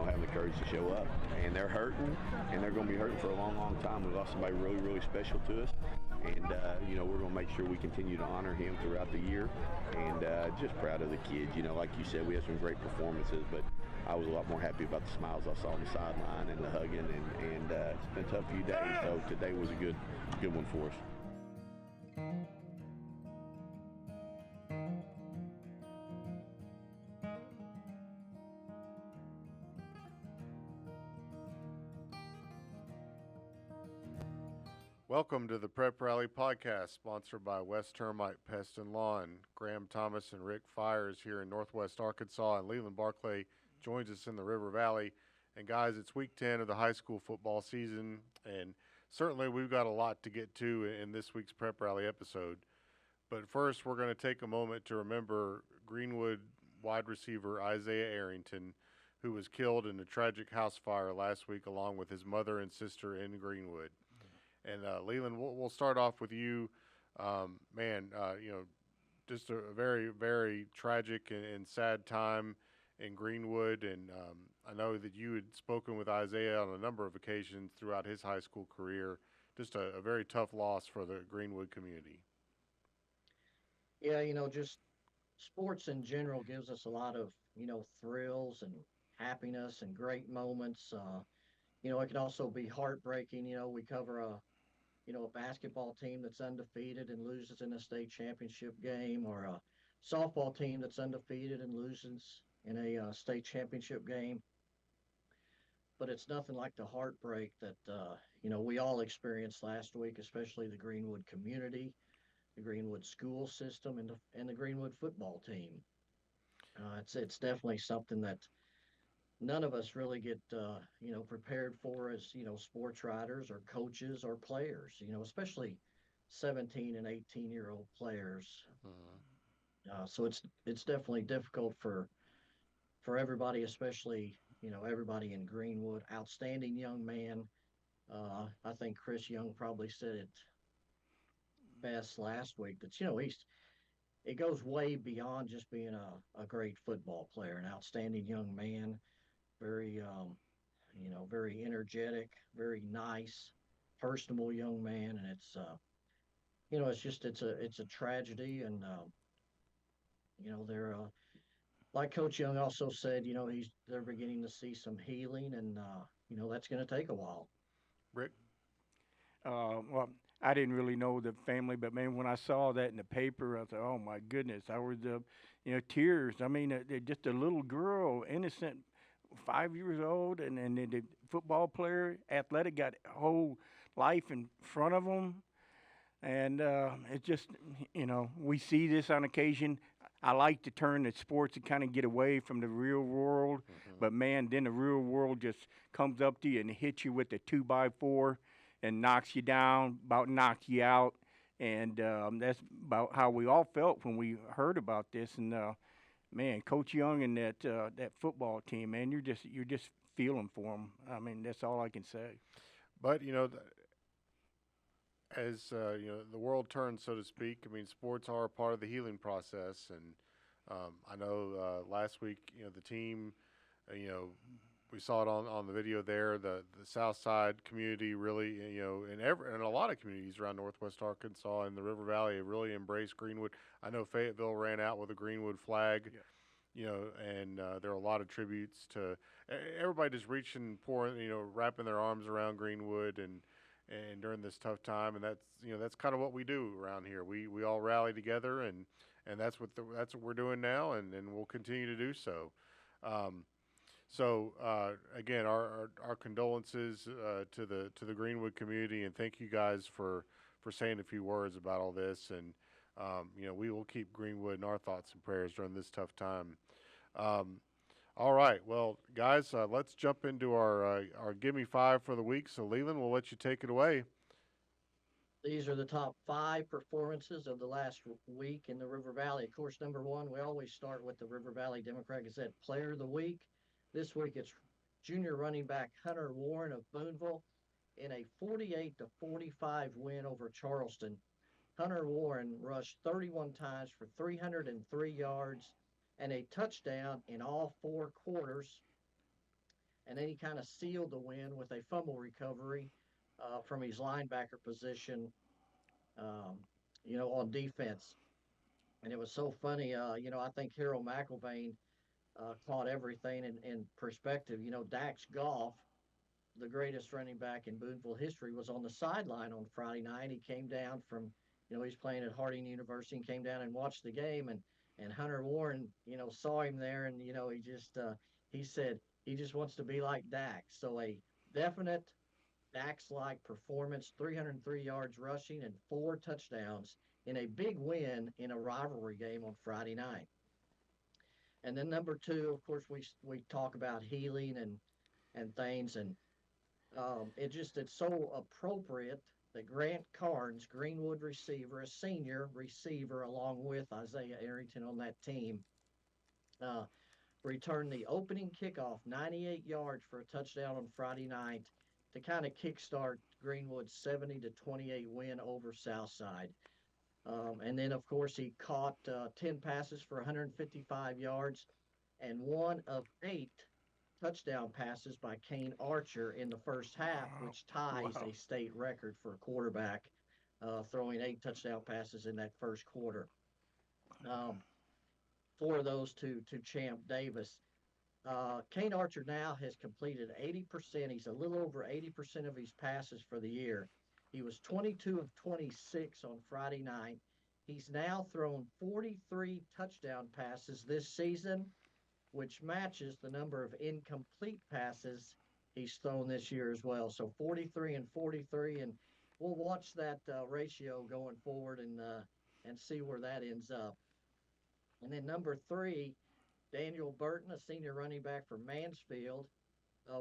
having the courage to show up. And they're hurting, and they're going to be hurting for a long, long time. We lost somebody really, really special to us. And, we're going to make sure we continue to honor him throughout the year. And just proud of the kids. Like you said, we had some great performances, but I was a lot more happy about the smiles I saw on the sideline and the hugging. And it's been a tough few days, so today was a good one for us. Welcome to the Prep Rally Podcast, sponsored by West Termite Pest and Lawn. Graham Thomas and Rick Fires here in Northwest Arkansas, and Leland Barclay joins us in the River Valley. And guys, it's week 10 of the high school football season, and certainly we've got a lot to get to in this week's Prep Rally episode. But first, we're going to take a moment to remember Greenwood wide receiver Isaiah Arrington, who was killed in a tragic house fire last week along with his mother and sister in Greenwood. And Leland, we'll start off with you. Just a very, very tragic and sad time in Greenwood. And I know that you had spoken with Isaiah on a number of occasions throughout his high school career. Just a very tough loss for the Greenwood community. Yeah, just sports in general gives us a lot of, thrills and happiness and great moments. It can also be heartbreaking. We cover a basketball team that's undefeated and loses in a state championship game, or a softball team that's undefeated and loses in a state championship game. But it's nothing like the heartbreak that, we all experienced last week, especially the Greenwood community, the Greenwood school system, and the Greenwood football team. It's definitely something that none of us really get, prepared for as, sports writers or coaches or players, especially 17 and 18-year-old players. So it's definitely difficult for everybody, especially, everybody in Greenwood. Outstanding young man. I think Chris Young probably said it best last week that, it goes way beyond just being a great football player, an outstanding young man. Very, very energetic, very nice, personable young man, and it's a tragedy, and they're like Coach Young also said, they're beginning to see some healing, and that's going to take a while. Rick? Well, I didn't really know the family, but man, when I saw that in the paper, I thought, oh my goodness, I was, tears. I mean, just a little girl, innocent, 5 years old, and the football player, athletic, got whole life in front of them. And it's just, we see this on occasion. I like to turn to sports and kind of get away from the real world. But, man, then the real world just comes up to you and hits you with a 2x4 and knocks you down, about knocks you out. And that's about how we all felt when we heard about this. And man, Coach Young and that football team, man, you're just feeling for them. I mean, that's all I can say. But as the world turns, so to speak, I mean, sports are a part of the healing process. And I know last week, the team, we saw it on the video there. The South Side community really, in a lot of communities around Northwest Arkansas and the River Valley really embraced Greenwood. I know Fayetteville ran out with a Greenwood flag. Yeah. And there are a lot of tributes to everybody just reaching, pouring, wrapping their arms around Greenwood and during this tough time. And that's kind of what we do around here. We all rally together, and that's what we're doing now, and we'll continue to do so. So again, our condolences to the Greenwood community, and thank you guys for saying a few words about all this. And we will keep Greenwood in our thoughts and prayers during this tough time. All right, well, guys, let's jump into our Gimme 5 for the week. So, Leland, we'll let you take it away. These are the top 5 performances of the last week in the River Valley. Of course, number 1, we always start with the River Valley Democrat-Gazette Player of the Week. This week, it's junior running back Hunter Warren of Boonville in a 48-45 win over Charleston. Hunter Warren rushed 31 times for 303 yards and a touchdown in all 4 quarters. and then he kind of sealed the win with a fumble recovery from his linebacker position, um, on defense. And it was so funny. I think Harold McIlvain caught everything in perspective. Dax Goff, the greatest running back in Boonville history, was on the sideline on Friday night. He came down from, he's playing at Harding University and came down and watched the game. And Hunter Warren, saw him there. And, he said he just wants to be like Dax. So a definite Dax-like performance, 303 yards rushing and 4 touchdowns in a big win in a rivalry game on Friday night. And then number two, of course, we talk about healing and things, and it's so appropriate that Grant Carnes, Greenwood receiver, a senior receiver, along with Isaiah Arrington on that team, uh, returned the opening kickoff, 98 yards for a touchdown on Friday night to kind of kickstart Greenwood's 70-28 win over Southside. And then, of course, he caught 10 passes for 155 yards and one of 8 touchdown passes by Kane Archer in the first half, which ties Wow. a state record for a quarterback throwing 8 touchdown passes in that first quarter. 4 of those to Champ Davis. Kane Archer now has completed 80%. He's a little over 80% of his passes for the year. He was 22 of 26 on Friday night. He's now thrown 43 touchdown passes this season, which matches the number of incomplete passes he's thrown this year as well. So 43 and 43, and we'll watch that ratio going forward and see where that ends up. And then number 3, Daniel Burton, a senior running back from Mansfield,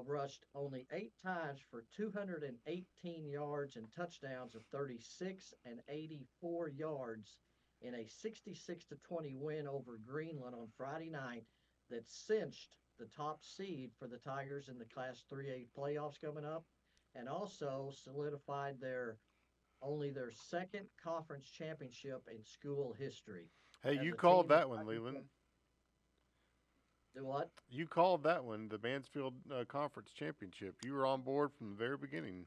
rushed only 8 times for 218 yards and touchdowns of 36 and 84 yards in a 66-20 win over Greenland on Friday night that cinched the top seed for the Tigers in the Class 3A playoffs coming up, and also solidified their second conference championship in school history. Hey, As you a called team that that one, Leland. do what? You called that one, the Mansfield Conference Championship. You were on board from the very beginning.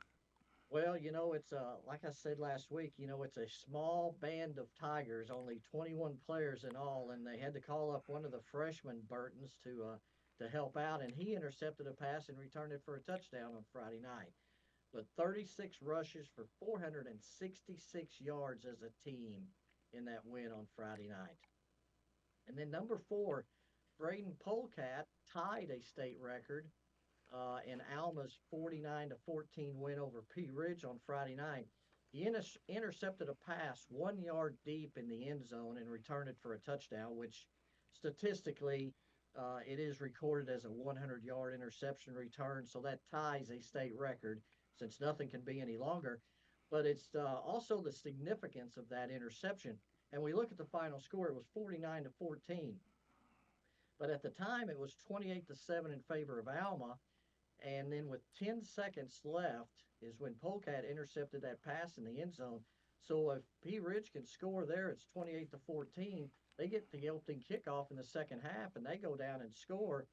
Well, it's like I said last week, it's a small band of Tigers, only 21 players in all, and they had to call up one of the freshman Burtons to help out, and he intercepted a pass and returned it for a touchdown on Friday night. But 36 rushes for 466 yards as a team in that win on Friday night. And then number 4, Braden Polecat tied a state record in Alma's 49-14 win over Pea Ridge on Friday night. He intercepted a pass 1 yard deep in the end zone and returned it for a touchdown, which statistically it is recorded as a 100-yard interception return. So that ties a state record since nothing can be any longer. But it's also the significance of that interception. And we look at the final score, it was 49-14. But at the time, it was 28-7 in favor of Alma. And then with 10 seconds left is when Polecat intercepted that pass in the end zone. So if Pea Ridge can score there, it's 28-14. They get the opening kickoff in the second half, and they go down and score.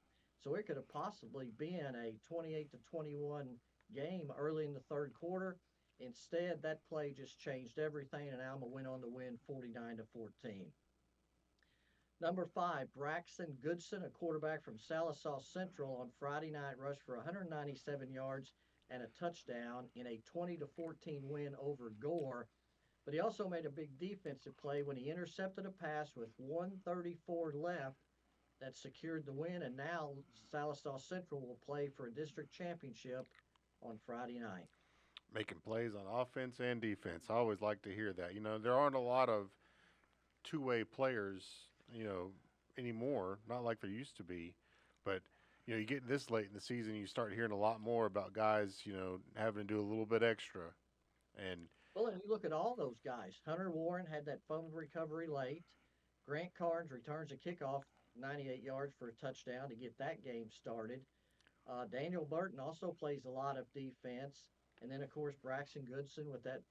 So it could have possibly been a 28-21 game early in the third quarter. Instead, that play just changed everything, and Alma went on to win 49-14. Number 5, Braxton Goodson, a quarterback from Salisaw Central, on Friday night rushed for 197 yards and a touchdown in a 20-14 win over Gore. But he also made a big defensive play when he intercepted a pass with 1:34 left that secured the win, and now Salisaw Central will play for a district championship on Friday night. Making plays on offense and defense. I always like to hear that. There aren't a lot of two-way players, anymore, not like there used to be. But, you get this late in the season, you start hearing a lot more about guys, having to do a little bit extra. And Well, and you look at all those guys. Hunter Warren had that fumble recovery late. Grant Carnes returns a kickoff 98 yards for a touchdown to get that game started. Daniel Burton also plays a lot of defense. And then, of course, Braxton Goodson with that,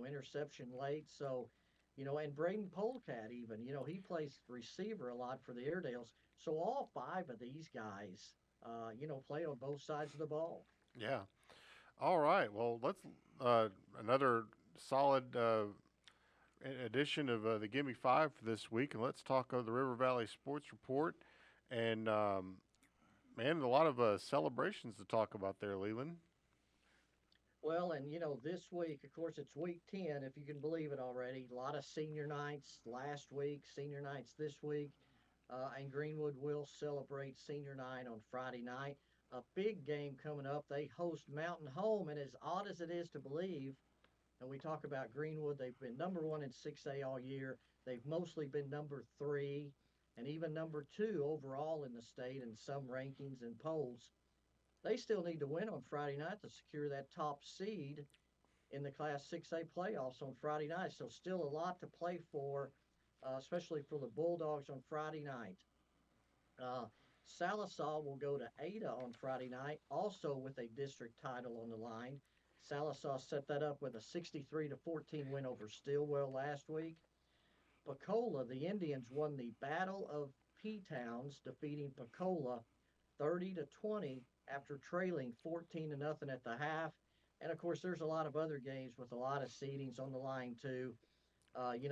interception late. So, and Braden Polecat even, he plays receiver a lot for the Airedales. So all 5 of these guys play on both sides of the ball. Yeah. All right. Well, let's another solid edition of the Gimme Five for this week, and let's talk of the River Valley Sports Report. And man, a lot of celebrations to talk about there, Leland. Well, and this week, of course, it's week 10, if you can believe it already. A lot of senior nights last week, senior nights this week, and Greenwood will celebrate senior night on Friday night. A big game coming up. They host Mountain Home, and as odd as it is to believe, and we talk about Greenwood, they've been number one in 6A all year. They've mostly been number three and even number two overall in the state in some rankings and polls. They still need to win on Friday night to secure that top seed in the Class 6A playoffs on Friday night. So still a lot to play for, especially for the Bulldogs on Friday night. Uh, Sallisaw will go to Ada on Friday night, also with a district title on the line. Sallisaw set that up with a 63-14 win over Stillwell last week. Pecola, the Indians won the Battle of P-Towns, defeating Pecola 30-20 after trailing 14-0 at the half. And of course, there's a lot of other games with a lot of seedings on the line too.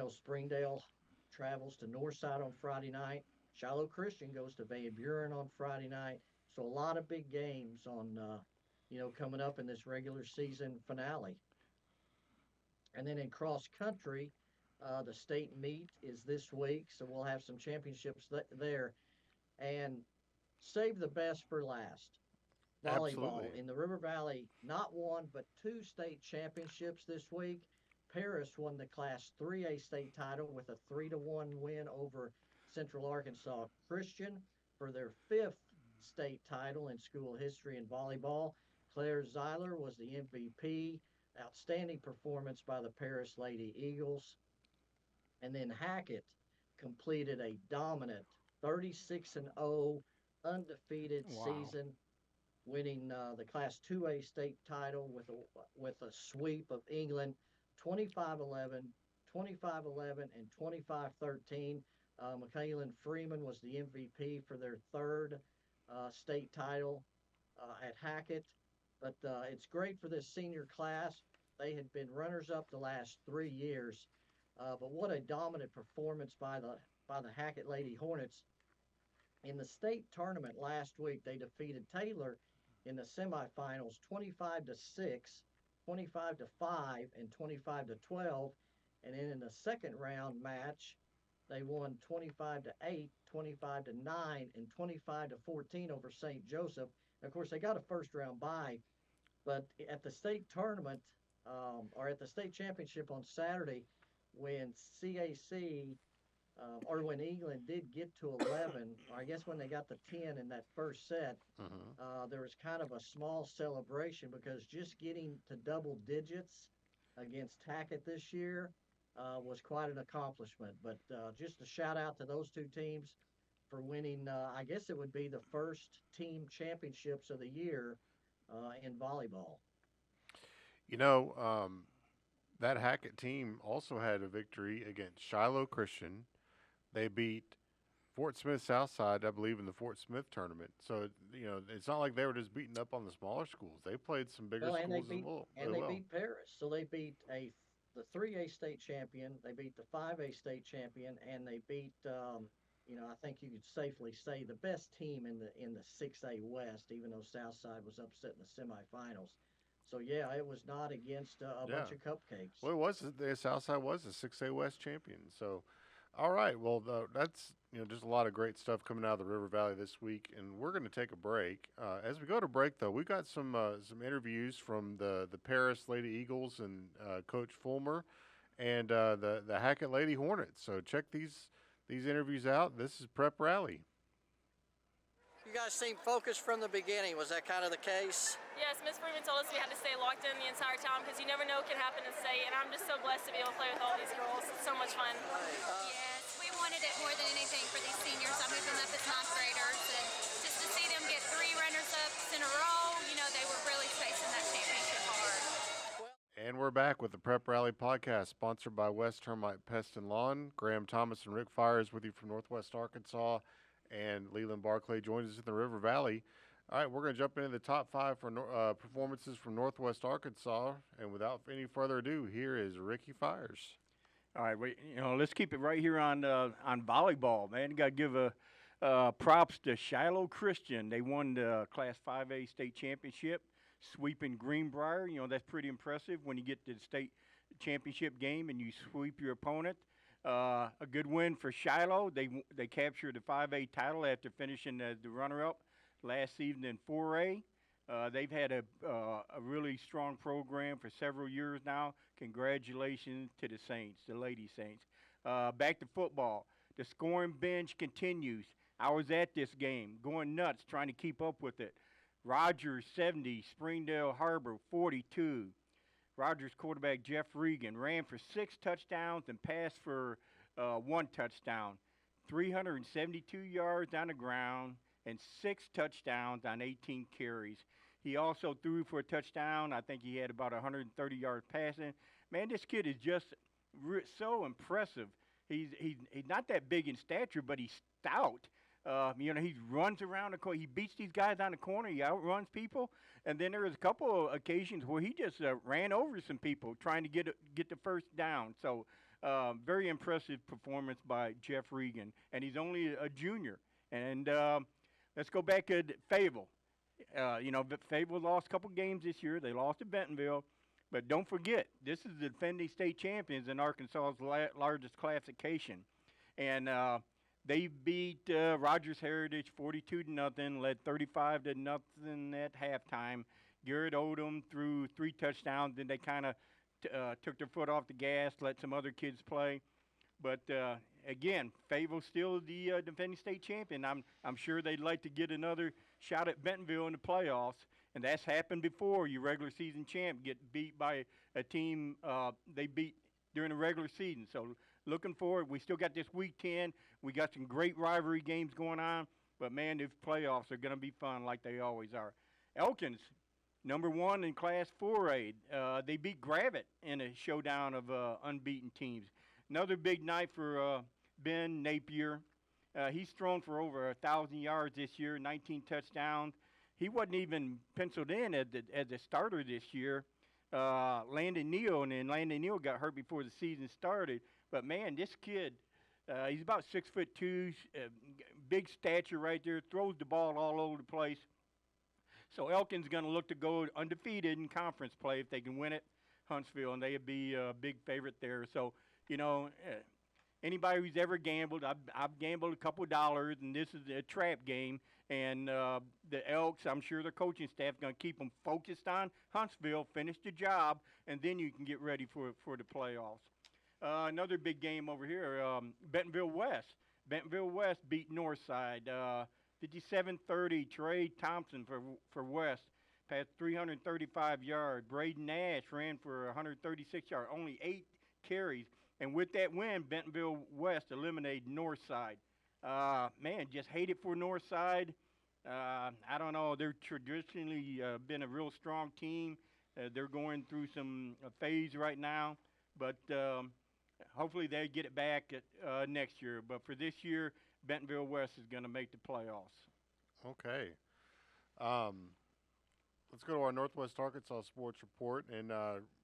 Springdale travels to Northside on Friday night. Shiloh Christian goes to Van Buren on Friday night. So a lot of big games on, coming up in this regular season finale. And then in cross country, the state meet is this week, so we'll have some championships there. And save the best for last. Volleyball Absolutely. in the River Valley, not one but two state championships this week. Paris won the Class 3A state title with a 3-1 win over Central Arkansas Christian for their fifth state title in school history in volleyball. Claire Zeiler was the MVP. Outstanding performance by the Paris Lady Eagles. And then Hackett completed a dominant 36-0 undefeated Wow. season, winning the Class 2A state title with a sweep of England, 25-11, 25-11, and 25-13. Michaelan Freeman was the MVP for their third state title at Hackett. But it's great for this senior class. They had been runners-up the last 3 years. But what a dominant performance by the Hackett Lady Hornets. In the state tournament last week, they defeated Taylor in the semifinals 25-6, 25-5, and 25-12. And then in the second round match, they won 25-8, 25-9, and 25-14 over St. Joseph. And of course, they got a first round bye. But at the state tournament, or at the state championship on Saturday, when CAC or when England did get to 11, or I guess when they got to 10 in that first set, there was kind of a small celebration because just getting to double digits against Hackett this year was quite an accomplishment. But just a shout out to those two teams for winning, I guess it would be the first team championships of the year in volleyball. That Hackett team also had a victory against Shiloh Christian. They beat Fort Smith Southside, I believe, in the Fort Smith tournament. So, it's not like they were just beating up on the smaller schools. They played some bigger schools as well. And they beat Paris. So they beat the 3A state champion, they beat the 5A state champion, and they beat I think you could safely say the best team in the 6A West, even though Southside was upset in the semifinals. So yeah, it was not against a bunch of cupcakes. Well, it was. The Southside was the 6A West champion. So, all right. Well, that's just a lot of great stuff coming out of the River Valley this week, and we're going to take a break. As we go to break, though, we've got some interviews from the Paris Lady Eagles and Coach Fulmer, and the Hackett Lady Hornets. So check these interviews out. This is Prep Rally. You guys seemed focused from the beginning. Was that kind of the case? Yes, Ms. Freeman told us we had to stay locked in the entire time because you never know what can happen in state, and I'm just so blessed to be able to play with all these girls. It's so much fun. Yes, we wanted it more than anything for these seniors. I'm moving up as ninth graders, and just to see them get 3 runners-ups in a row, they were really chasing that championship hard. And we're back with the Prep Rally podcast, sponsored by West Termite Pest and Lawn. Graham Thomas and Rick Fires with you from Northwest Arkansas, and Leland Barclay joins us in the River Valley. All right, we're going to jump into the top 5 for performances from Northwest Arkansas. And without any further ado, here is Ricky Fires. All right, let's keep it right here on volleyball, man. Got to give props to Shiloh Christian. They won the Class 5A state championship, sweeping Greenbrier. That's pretty impressive when you get to the state championship game and you sweep your opponent. A good win for Shiloh. They captured the 5A title after finishing the runner-up last season in 4A. They've had a really strong program for several years now. Congratulations to the Saints, the Lady Saints. Back to football. The scoring binge continues. I was at this game, going nuts, trying to keep up with it. Rogers, 70. Springdale Harbor, 42. Rogers quarterback Jeff Regan ran for 6 touchdowns and passed for 1 touchdown. 372 yards on the ground and 6 touchdowns on 18 carries. He also threw for a touchdown. I think he had about 130 yards passing. Man, this kid is just so impressive. He's not that big in stature, but he's stout. He runs around the corner. He beats these guys on the corner. He outruns people. And then there was a couple of occasions where he just ran over some people trying to get the first down. So very impressive performance by Jeff Regan. And he's only a junior. And let's go back to Fayetteville. Fayetteville lost a couple games this year. They lost to Bentonville. But don't forget, this is the defending state champions in Arkansas's largest classification. And they beat Rogers Heritage 42-0, led 35-0 at halftime. Garrett Odom threw 3 touchdowns. Then they kind of took their foot off the gas, let some other kids play. But again, Fayetteville's still the defending state champion. I'm sure they'd like to get another shot at Bentonville in the playoffs, and that's happened before. Your regular season champ get beat by a team they beat during the regular season. So looking forward, we still got this week 10. We got some great rivalry games going on, but man, these playoffs are going to be fun like they always are. Elkins, number 1 in Class 4A. They beat Gravett in a showdown of unbeaten teams. Another big night for Ben Napier. He's thrown for over 1,000 yards this year, 19 touchdowns. He wasn't even penciled in as the starter this year. Landon Neal got hurt before the season started. But man, this kid, he's about 6'2", big stature right there, throws the ball all over the place. So Elkin's going to look to go undefeated in conference play if they can win it, Huntsville, and they'd be a big favorite there. So, anybody who's ever gambled, I've gambled a couple of dollars, and this is a trap game. And the Elks, I'm sure their coaching staff going to keep them focused on Huntsville, finish the job, and then you can get ready for the playoffs. Another big game over here, Bentonville West. Bentonville West beat Northside, 57-30. Trey Thompson for West passed 335 yards. Braden Nash ran for 136 yards, only 8 carries. And with that win, Bentonville West eliminated Northside. Man, just hate it for Northside. I don't know. They're traditionally been a real strong team. They're going through some phase right now. But hopefully they get it back next year. But for this year, Bentonville West is going to make the playoffs. Okay. Let's go to our Northwest Arkansas sports report, and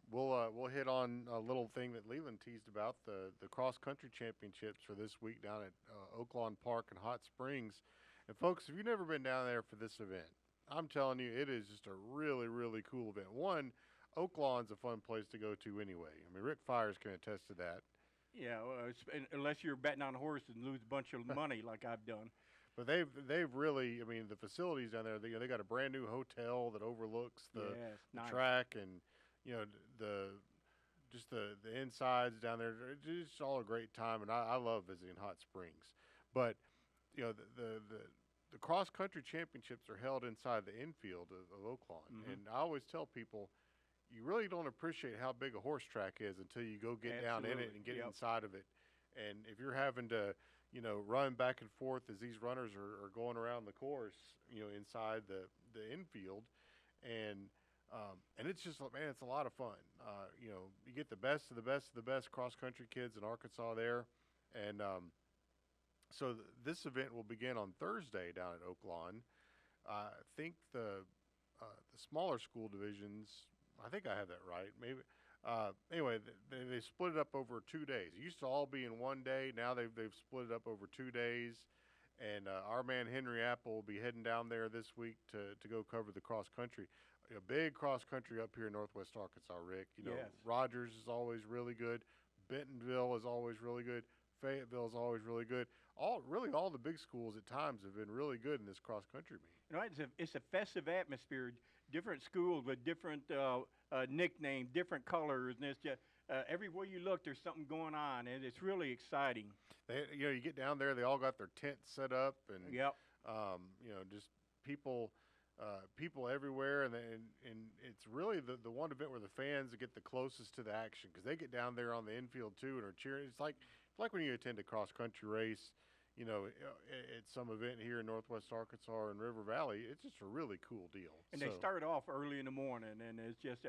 we'll hit on a little thing that Leland teased about, the cross-country championships for this week down at Oaklawn Park in Hot Springs. And, folks, if you've never been down there for this event, I'm telling you, it is just a really, really cool event. One, Oaklawn's a fun place to go to anyway. I mean, Rick Fires can attest to that. Yeah, unless you're betting on a horse and lose a bunch of money like I've done. But they've really, I mean, the facilities down there, they got a brand new hotel that overlooks the nice track, and the insides down there. It's just all a great time, and I love visiting Hot Springs. But the cross country championships are held inside the infield of Oaklawn, and I always tell people, you really don't appreciate how big a horse track is until you go get down in it and get inside of it. And if you're having to run back and forth as these runners are going around the course, inside the infield, and it's just, man, it's a lot of fun. You get the best of the best of the best cross-country kids in Arkansas there. And so this event will begin on Thursday down at Oaklawn. I think the smaller school divisions, I think I have that right. Maybe. Anyway, they split it up over 2 days. It used to all be in one day. Now they've split it up over 2 days. And our man Henry Apple will be heading down there this week to go cover the cross country. A big cross country up here in Northwest Arkansas, Rick. You know, Yes. Rogers is always really good. Bentonville is always really good. Fayetteville is always really good. All the big schools at times have been really good in this cross country meet. You know, it's a festive atmosphere. Different schools with different nicknames, different colors, and it's just everywhere you look, there's something going on, and it's really exciting. You get down there, they all got their tents set up, and Yep. just people everywhere, and it's really the one event where the fans get the closest to the action because they get down there on the infield too and are cheering. It's like when you attend a cross country race, at some event here in Northwest Arkansas or in River Valley. It's just a really cool deal. And they start off early in the morning, and it's just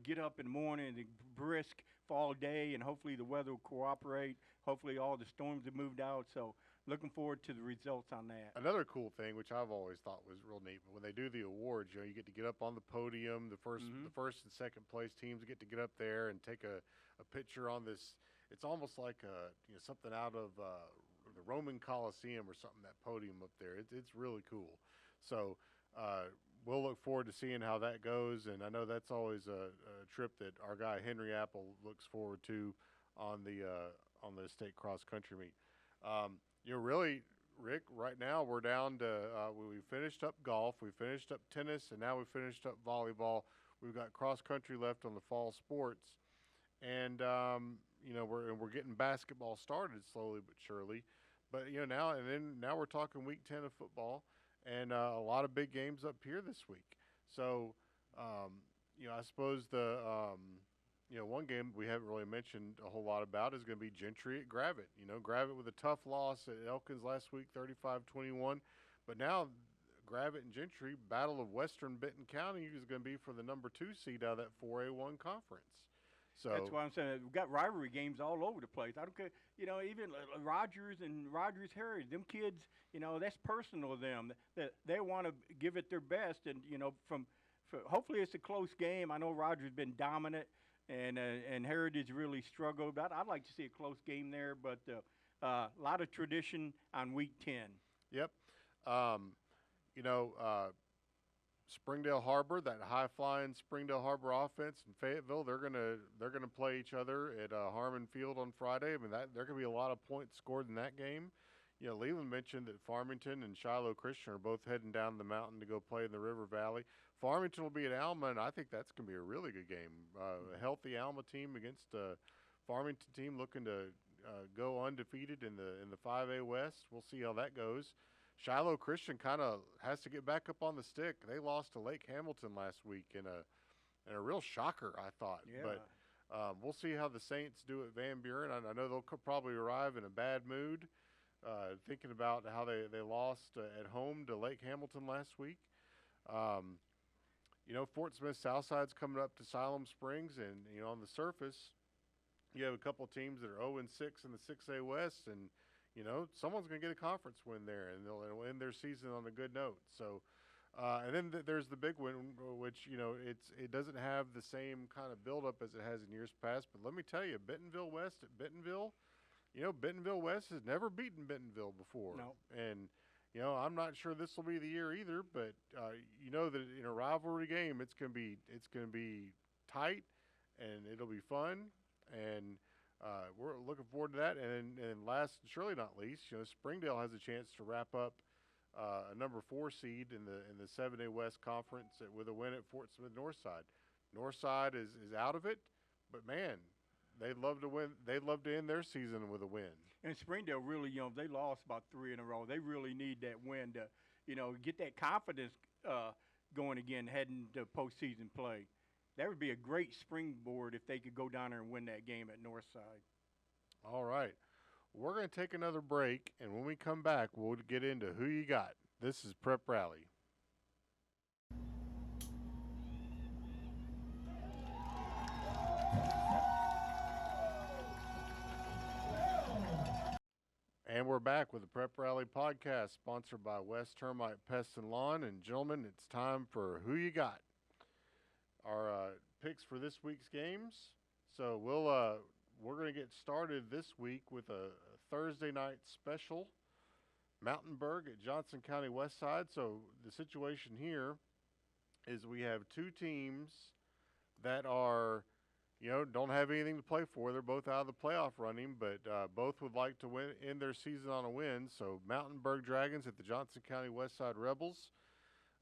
get up in the morning and brisk fall day, and hopefully the weather will cooperate. Hopefully all the storms have moved out. So looking forward to the results on that. Another cool thing, which I've always thought was real neat, but when they do the awards, you get to get up on the podium. The first and second place teams get to get up there and take a picture on this. It's almost like something out of the Roman Coliseum or something, that podium up there. It's really cool. So we'll look forward to seeing how that goes, and I know that's always a trip that our guy Henry Apple looks forward to on the state cross country meet. Really, Rick, right now we're down to we finished up golf, we finished up tennis, and now we finished up volleyball. We've got cross country left on the fall sports, and we're getting basketball started slowly but surely. But now we're talking week 10 of football, and a lot of big games up here this week. So I suppose the one game we haven't really mentioned a whole lot about is going to be Gentry at Gravette. Gravette with a tough loss at Elkins last week, 35-21. But now Gravette and Gentry, battle of Western Benton County, is going to be for the number 2 seed out of that 4A1 conference. So that's why I'm saying we've got rivalry games all over the place. I don't care, even Rogers and Rogers Heritage, them kids, that's personal to them. That they want to give it their best, and hopefully it's a close game. I know Rogers has been dominant, and Heritage really struggled. But I'd like to see a close game there. But a lot of tradition on week 10. Yep. Springdale Harbor, that high-flying Springdale Harbor offense in Fayetteville, they're gonna play each other at Harmon Field on Friday. I mean, there could be a lot of points scored in that game. Leland mentioned that Farmington and Shiloh Christian are both heading down the mountain to go play in the River Valley. Farmington will be at Alma, and I think that's gonna be a really good game. A healthy Alma team against a Farmington team looking to go undefeated in the 5A West. We'll see how that goes. Shiloh Christian kind of has to get back up on the stick. They lost to Lake Hamilton last week in a real shocker, I thought. Yeah. But we'll see how the Saints do at Van Buren. I know they'll probably arrive in a bad mood, thinking about how they lost at home to Lake Hamilton last week. Fort Smith Southside's coming up to Siloam Springs, and on the surface, you have a couple teams that are 0-6 in the 6A West, and someone's going to get a conference win there, and they'll end their season on a good note. So, and then there's the big win, which it doesn't have the same kind of buildup as it has in years past. But let me tell you, Bentonville West at Bentonville, Bentonville West has never beaten Bentonville before. No. And I'm not sure this will be the year either. But that in a rivalry game, it's going to be tight, and it'll be fun, and we're looking forward to that. And last, surely not least, Springdale has a chance to wrap up a number 4 seed in the 7A West Conference with a win at Fort Smith Northside. Northside is out of it, but man, they'd love to win. They'd love to end their season with a win. And Springdale really, they lost about 3 in a row. They really need that win to, get that confidence going again, heading to postseason play. That would be a great springboard if they could go down there and win that game at Northside. All right. We're going to take another break, and when we come back, we'll get into who you got. This is Prep Rally. And we're back with the Prep Rally Podcast, sponsored by West Termite Pest and Lawn. And gentlemen, it's time for Who You Got? Our picks for this week's games. So we're going to get started this week with a Thursday night special, Mountainburg at Johnson County West Side. So the situation here is we have two teams that are, don't have anything to play for. They're both out of the playoff running, but both would like to end their season on a win. So Mountainburg Dragons at the Johnson County West Side Rebels.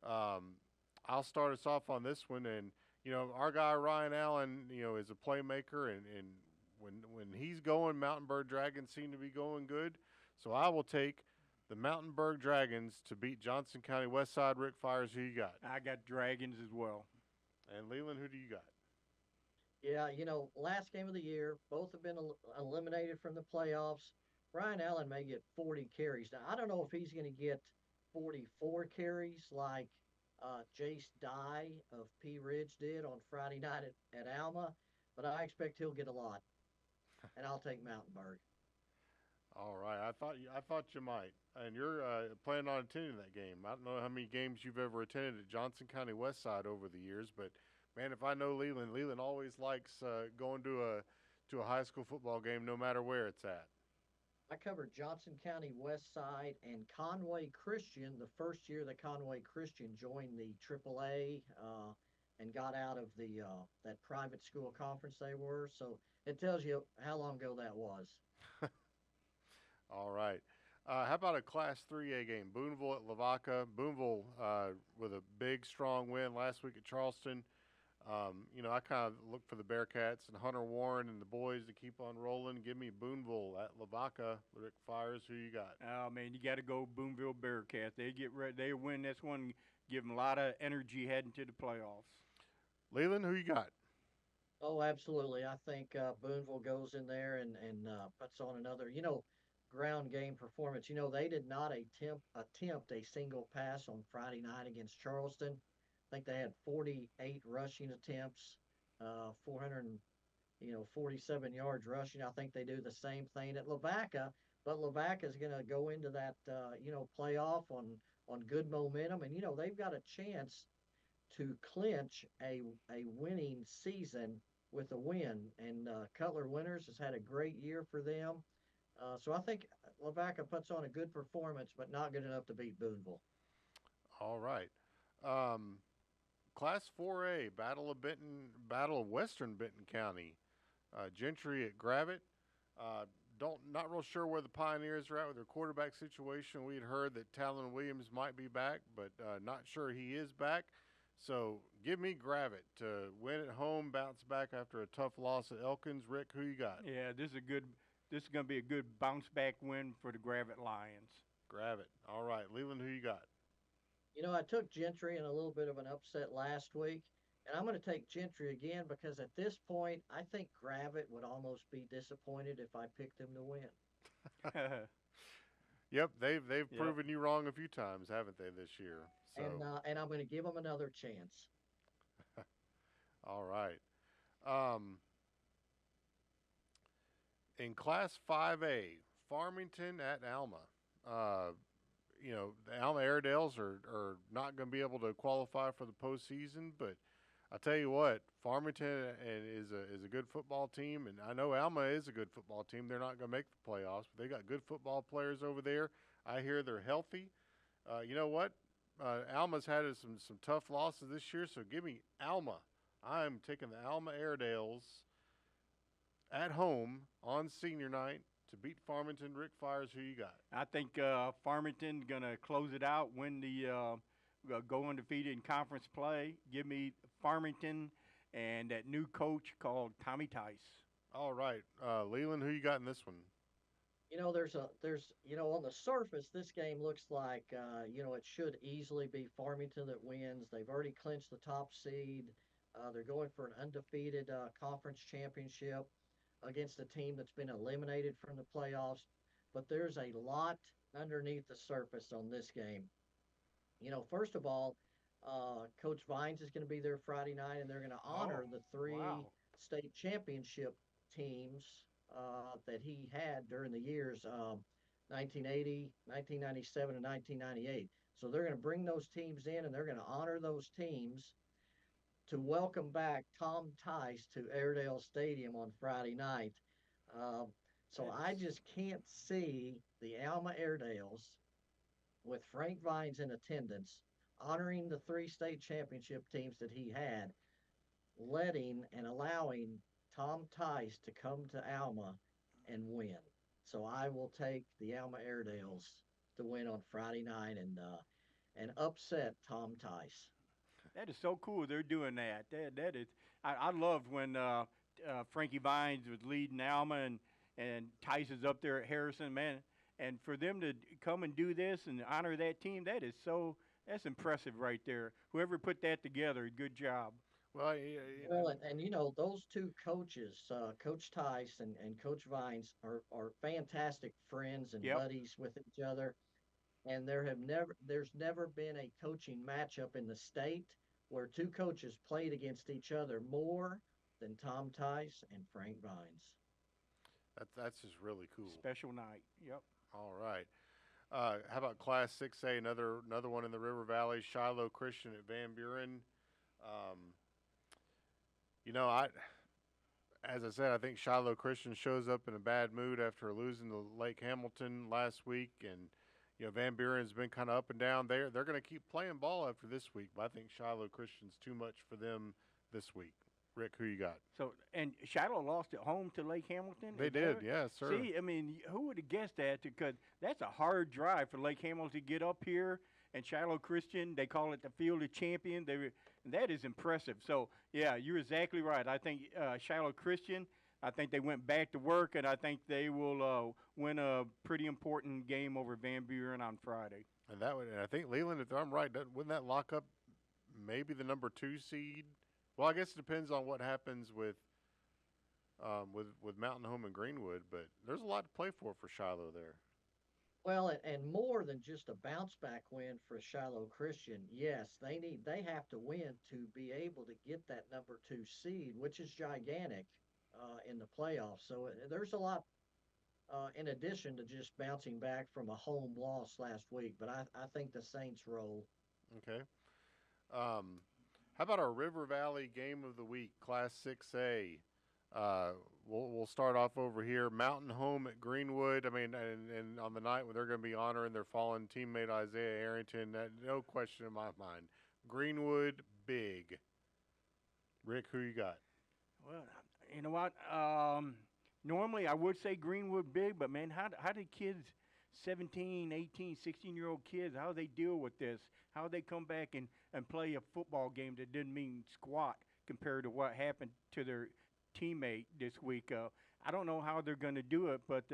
I'll start us off on this one. And, our guy Ryan Allen, is a playmaker. And when he's going, Mountainburg Dragons seem to be going good. So I will take the Mountainburg Dragons to beat Johnson County West Side. Rick Fires, who you got? I got Dragons as well. And Leland, who do you got? Yeah, last game of the year, both have been eliminated from the playoffs. Ryan Allen may get 40 carries. Now, I don't know if he's going to get 44 carries like Jace Dye of P. Ridge did on Friday night at Alma, but I expect he'll get a lot. And I'll take Mountainburg. All right, I thought you might, and you're planning on attending that game. I don't know how many games you've ever attended at Johnson County West Side over the years, but man, if I know Leland always likes going to a high school football game, no matter where it's at. I covered Johnson County West Side and Conway Christian the first year that Conway Christian joined the AAA and got out of the that private school conference they were. So it tells you how long ago that was. All right. How about a Class 3A game? Boonville at Lavaca. Boonville with a big, strong win last week at Charleston. I kind of look for the Bearcats and Hunter Warren and the boys to keep on rolling. Give me Boonville at Lavaca. Rick Fires, who you got? Oh, man, you got to go Boonville Bearcats. They get ready. They win this one, give them a lot of energy heading to the playoffs. Leland, who you got? Oh, absolutely. I think Boonville goes in there and puts on another, ground game performance. They did not attempt a single pass on Friday night against Charleston. I think they had 48 rushing attempts, 447 yards rushing. I think they do the same thing at Lavaca, but Lavaca is going to go into that, playoff on good momentum. And, they've got a chance to clinch a winning season with a win. And Cutler Winters has had a great year for them. So I think Lavaca puts on a good performance, but not good enough to beat Boonville. All right. Class 4A, Battle of Western Benton County. Gentry at Gravett. Not real sure where the Pioneers are at with their quarterback situation. We had heard that Talon Williams might be back, but not sure he is back. So give me Gravett to win at home, bounce back after a tough loss at Elkins. Rick, who you got? Yeah, this is going to be a good bounce back win for the Gravett Lions. Gravett. All right. Leland, who you got? I took Gentry in a little bit of an upset last week, and I'm going to take Gentry again because at this point, I think Gravett would almost be disappointed if I picked him to win. Yep, they've proven you wrong a few times, haven't they, this year? So. And I'm going to give them another chance. All right. In Class 5A, Farmington at Alma. The Alma Airedales are not going to be able to qualify for the postseason, but I tell you what, Farmington is a good football team, and I know Alma is a good football team. They're not going to make the playoffs, but they got good football players over there. I hear they're healthy. You know what? Alma's had some tough losses this year, so give me Alma. I'm taking the Alma Airedales at home on senior night to beat Farmington. Rick Fires, who you got? I think Farmington going to close it out, win the go undefeated in conference play. Give me Farmington and that new coach called Tommy Tice. All right. Leland, who you got in this one? There's on the surface, this game looks like, it should easily be Farmington that wins. They've already clinched the top seed. They're going for an undefeated conference championship against a team that's been eliminated from the playoffs. But there's a lot underneath the surface on this game. First of all, Coach Vines is going to be there Friday night, and they're going to honor the three state championship teams that he had during the years. 1980, 1997, and 1998. So they're going to bring those teams in and they're going to honor those teams to welcome back Tom Tice to Airedale Stadium on Friday night. Uh, so That I is just can't see the Alma Airedales with Frank Vines in attendance, honoring the three state championship teams that he had, letting and allowing Tom Tice to come to Alma and win. So I will take the Alma Airedales to win on Friday night and upset Tom Tice. that is so cool. They're doing that. That is. I loved when Frankie Vines was leading Alma and Tice is up there at Harrison, man. And for them to come and do this and honor that team, that is so. That's impressive right there. Whoever put that together, good job. Well, Well, and you know, those two coaches, Coach Tice and Coach Vines, are fantastic friends and Yep. buddies with each other. And there's never been a coaching matchup in the state where two coaches played against each other more than Tom Tice and Frank Vines. that's just really cool. Special night. Yep. All right. How about Class 6A? Another one in the River Valley. Shiloh Christian at Van Buren. Um, I as I said, I think Shiloh Christian shows up in a bad mood after losing to Lake Hamilton last week, and Van Buren's been kind of up and down. They're going to keep playing ball after this week, but I think Shiloh Christian's too much for them this week. Rick, who you got? So and Shiloh lost at home to Lake Hamilton. They Is that did, right? yes, sir. See, I mean, who would have guessed that? Because that's a hard drive for Lake Hamilton to get up here. And Shiloh Christian, they call it the Field of Champions. That is impressive. So yeah, you're exactly right. I think Shiloh Christian. I think they went back to work, and I think they will win a pretty important game over Van Buren on Friday. And I think Leland, if I'm right, wouldn't that lock up maybe the number 2 seed? Well, I guess it depends on what happens with Mountain Home and Greenwood, but there's a lot to play for Shiloh there. Well, and more than just a bounce back win for Shiloh Christian. Yes, they have to win to be able to get that number 2 seed, which is gigantic in the playoffs. So there's a lot in addition to just bouncing back from a home loss last week. But I think the Saints roll. Okay. How about our River Valley game of the week, Class 6A? We'll start off over here. Mountain Home at Greenwood. I mean, and on the night when they're going to be honoring their fallen teammate Isaiah Arrington, no question in my mind. Greenwood big. Rick, who you got? Well, you know what? Normally I would say Greenwood big, but man, how do kids, 17, 18, 16-year-old kids, how they deal with this? How they come back and play a football game that didn't mean squat compared to what happened to their teammate this week. I don't know how they're going to do it, but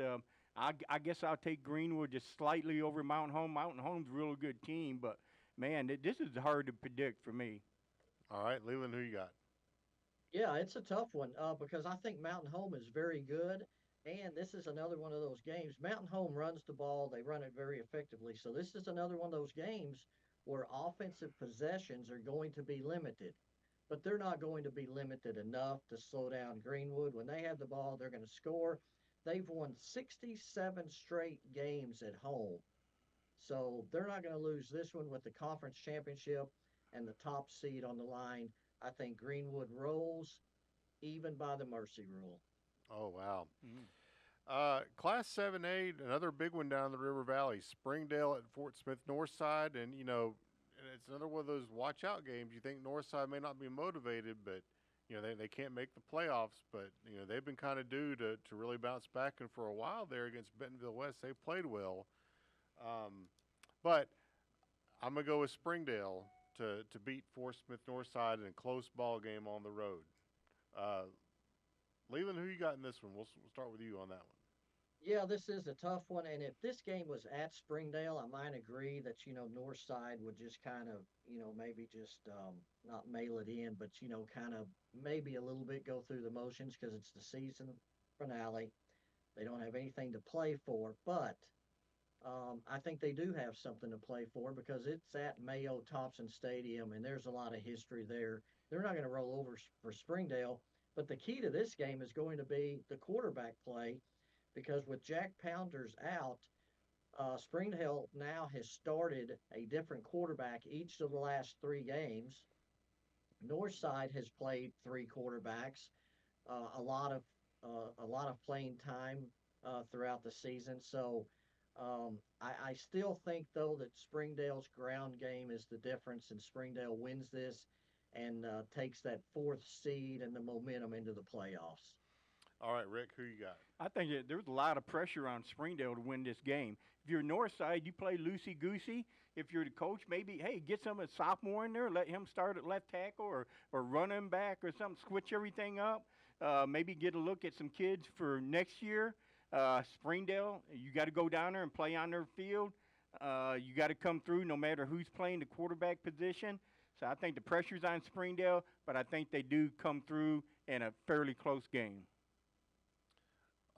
I guess I'll take Greenwood just slightly over Mountain Home. Mountain Home's a real good team, but man, this is hard to predict for me. All right, Leland, who you got? Yeah, it's a tough one because I think Mountain Home is very good. And this is another one of those games. Mountain Home runs the ball. They run it very effectively. So this is another one of those games where offensive possessions are going to be limited. But they're not going to be limited enough to slow down Greenwood. When they have the ball, they're going to score. They've won 67 straight games at home. So they're not going to lose this one with the conference championship and the top seed on the line. I think Greenwood rolls even by the mercy rule. Oh, wow. Mm. Class 7A, another big one down in the River Valley. Springdale at Fort Smith Northside. And, it's another one of those watch-out games. You think Northside may not be motivated, but, they can't make the playoffs. But, they've been kind of due to really bounce back. And for a while there against Bentonville West, they played well. But I'm going to go with Springdale to beat Fort Smith Northside in a close ball game on the road. Leland, who you got in this one? We'll start with you on that one. Yeah, this is a tough one. And if this game was at Springdale, I might agree that, Northside would just kind of, maybe just not mail it in, but, kind of maybe a little bit go through the motions because it's the season finale. They don't have anything to play for. But I think they do have something to play for because it's at Mayo Thompson Stadium, and there's a lot of history there. They're not going to roll over for Springdale. But the key to this game is going to be the quarterback play because with Jack Pounders out, Springdale now has started a different quarterback each of the last 3 games. Northside has played 3 quarterbacks, a lot of playing time throughout the season. So I still think though that Springdale's ground game is the difference, and Springdale wins this and takes that 4th seed and the momentum into the playoffs. All right, Rick, who you got? I think there's a lot of pressure on Springdale to win this game. If you're Northside, you play loosey-goosey. If you're the coach, maybe, hey, get some a sophomore in there, let him start at left tackle or running back or something, switch everything up. Maybe get a look at some kids for next year. Springdale, you got to go down there and play on their field. You got to come through no matter who's playing the quarterback position. So I think the pressure's on Springdale, but I think they do come through in a fairly close game.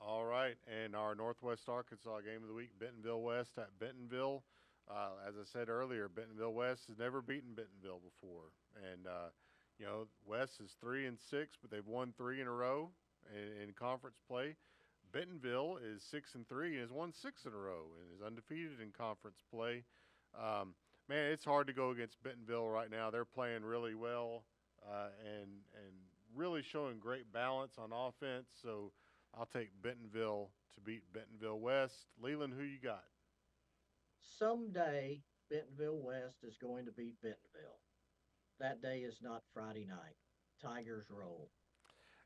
All right, and our Northwest Arkansas game of the week, Bentonville West at Bentonville. As I said earlier, Bentonville West has never beaten Bentonville before. And, West is 3-6, but they've won 3 in a row in conference play. Bentonville is 6-3 and has won 6 in a row and is undefeated in conference play. Man, it's hard to go against Bentonville right now. They're playing really well and really showing great balance on offense. So I'll take Bentonville to beat Bentonville West. Leland, who you got? Someday, Bentonville West is going to beat Bentonville. That day is not Friday night. Tigers roll.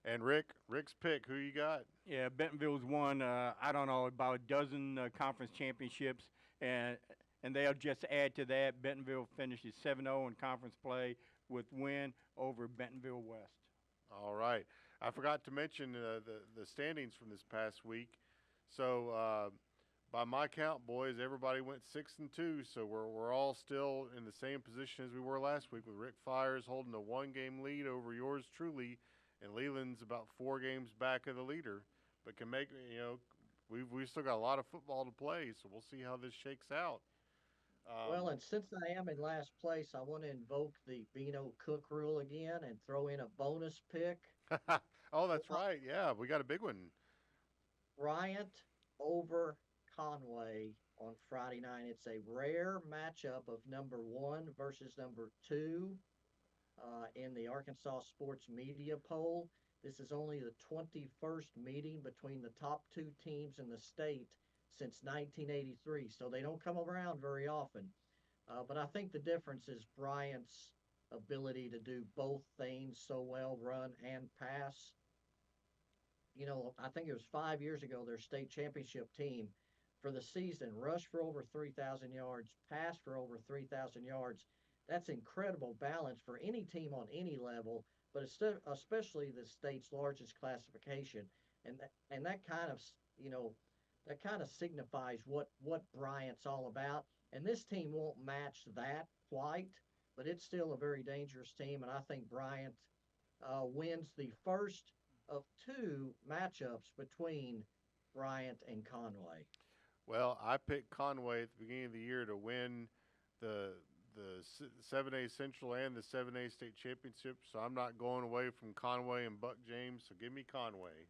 And Rick's pick, who you got? Yeah, Bentonville's won, I don't know, about a dozen conference championships, and they'll just add to that. Bentonville finishes 7-0 in conference play with win over Bentonville West. All right. I forgot to mention the standings from this past week. So by my count, boys, everybody went 6-2. So we're all still in the same position as we were last week, with Rick Fires holding a 1-game lead over yours truly, and Leland's about 4 games back of the leader. But can make we've still got a lot of football to play, so we'll see how this shakes out. Well, and since I am in last place, I want to invoke the Beano Cook rule again and throw in a bonus pick. Oh, that's right. Yeah, we got a big one. Bryant over Conway on Friday night. It's a rare matchup of number 1 versus number 2 in the Arkansas Sports Media Poll. This is only the 21st meeting between the top 2 teams in the state since 1983, so they don't come around very often. But I think the difference is Bryant's ability to do both things so well, run and pass. I think it was 5 years ago, their state championship team for the season rushed for over 3,000 yards, passed for over 3,000 yards. That's incredible balance for any team on any level, but especially the state's largest classification. And that kind of signifies what Bryant's all about. And this team won't match that quite, but it's still a very dangerous team. And I think Bryant wins the first of 2 matchups between Bryant and Conway. Well, I picked Conway at the beginning of the year to win the 7A Central and the 7A State Championship, so I'm not going away from Conway and Buck James, so give me Conway.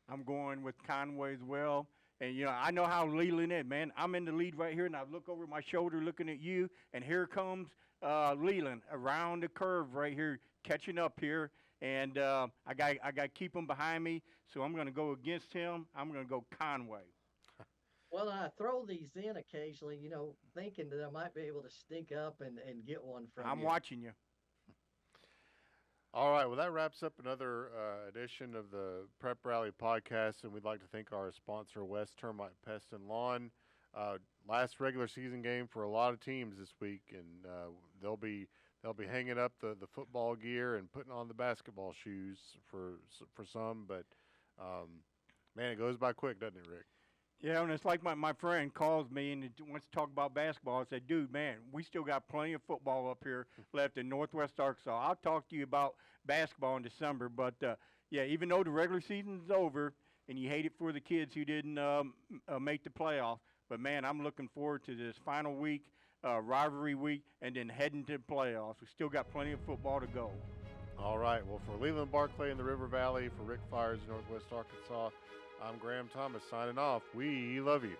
I'm going with Conway as well. And, I know how Leland is, man. I'm in the lead right here, and I look over my shoulder looking at you, and here comes Leland around the curve right here, catching up here. And I got to keep him behind me, so I'm going to go against him. I'm going to go Conway. Well, I throw these in occasionally, thinking that I might be able to sneak up and get one from you. I'm watching you. All right, well, that wraps up another edition of the Prep Rally podcast, and we'd like to thank our sponsor, West Termite Pest and Lawn. Last regular season game for a lot of teams this week, and they'll be hanging up the football gear and putting on the basketball shoes for some. But man, it goes by quick, doesn't it, Rick? Yeah, and it's like my friend calls me and wants to talk about basketball. I said, dude, man, we still got plenty of football up here left in Northwest Arkansas. I'll talk to you about basketball in December. But, yeah, even though the regular season's over and you hate it for the kids who didn't make the playoff, but, man, I'm looking forward to this final week, rivalry week, and then heading to the playoffs. We still got plenty of football to go. All right. Well, for Leland Barclay in the River Valley, for Rick Fires in Northwest Arkansas, I'm Graham Thomas signing off. We love you.